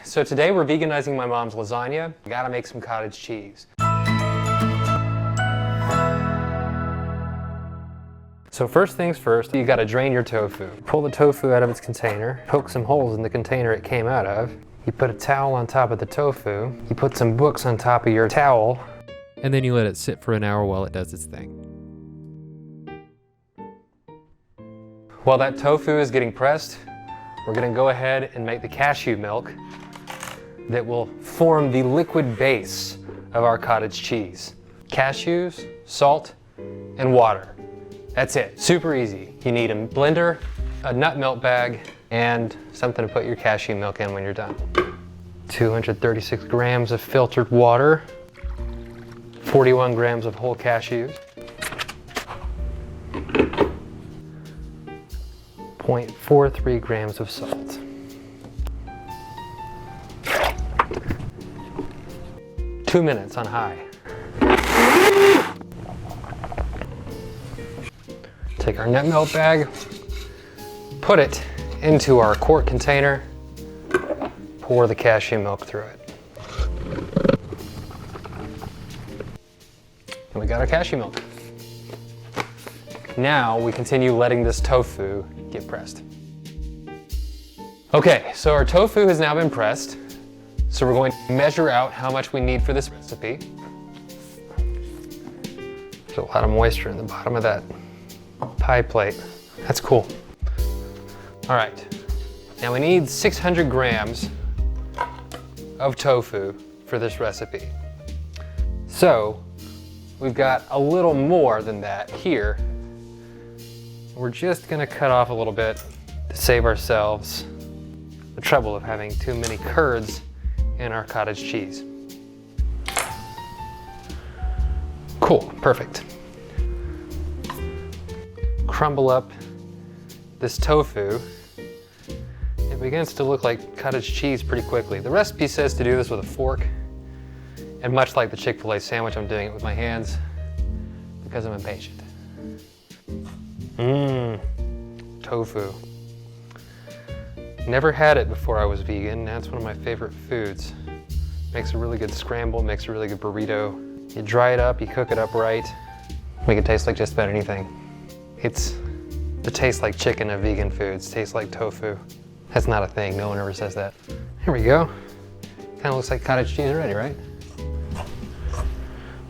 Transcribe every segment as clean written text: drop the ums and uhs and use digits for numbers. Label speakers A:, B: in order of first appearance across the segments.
A: So today we're veganizing my mom's lasagna. Gotta make some cottage cheese. So first things first, you gotta drain your tofu. Pull the tofu out of its container, poke some holes in the container it came out of. You put a towel on top of the tofu. You put some books on top of your towel.
B: And then you let it sit for an hour while it does its thing.
A: While that tofu is getting pressed, we're gonna go ahead and make the cashew milk that will form the liquid base of our cottage cheese. Cashews, salt, and water. That's it, super easy. You need a blender, a nut milk bag, and something to put your cashew milk in when you're done. 236 grams of filtered water, 41 grams of whole cashews, 0.43 grams of salt. Two minutes on high. Take our nut milk bag, put it into our quart container, pour the cashew milk through it. And we got our cashew milk. Now we continue letting this tofu get pressed. Okay, so our tofu has now been pressed. So we're going to measure out how much we need for this recipe. There's a lot of moisture in the bottom of that pie plate. That's cool. All right, now we need 600 grams of tofu for this recipe. So we've got a little more than that here. We're just gonna cut off a little bit to save ourselves the trouble of having too many curds in our cottage cheese. Cool, perfect. Crumble up this tofu. It begins to look like cottage cheese pretty quickly. The recipe says to do this with a fork, and much like the Chick-fil-A sandwich, I'm doing it with my hands because I'm impatient. Tofu. Never had it before I was vegan. That's one of my favorite foods. Makes a really good scramble, makes a really good burrito. You dry it up, you cook it up right. Make it taste like just about anything. It tastes like chicken of vegan foods, tastes like tofu. That's not a thing, no one ever says that. Here we go. Kind of looks like cottage cheese already, right?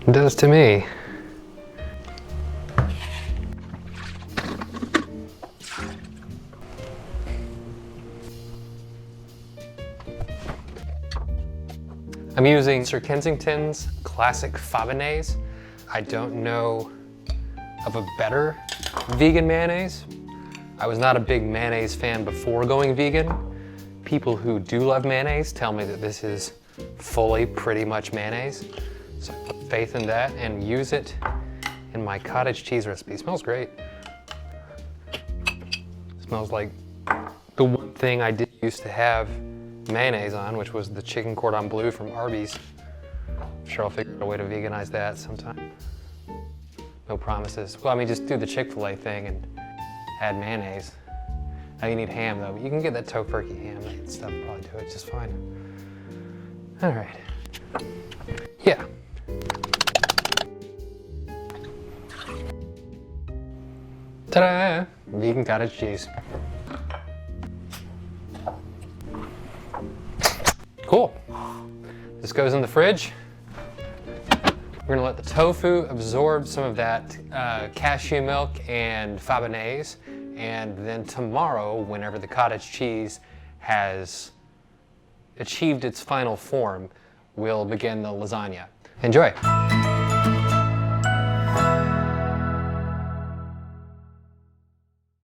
A: It does to me. I'm using Sir Kensington's classic Fabonnaise. I don't know of a better vegan mayonnaise. I was not a big mayonnaise fan before going vegan. People who do love mayonnaise tell me that this is fully pretty much mayonnaise. So I put faith in that and use it in my cottage cheese recipe. It smells great. It smells like the one thing I did used to have mayonnaise on, which was the chicken cordon bleu from Arby's. I'm sure I'll figure out a way to veganize that sometime. No promises. Well, I mean, just do the Chick-fil-A thing and add mayonnaise. Now you need ham though, but you can get that tofurkey ham and stuff, probably do it just fine. All right. Yeah. Ta-da! Vegan cottage cheese. Cool. This goes in the fridge. We're gonna let the tofu absorb some of that cashew milk and Fabonnaise, and then tomorrow, whenever the cottage cheese has achieved its final form, we'll begin the lasagna. Enjoy.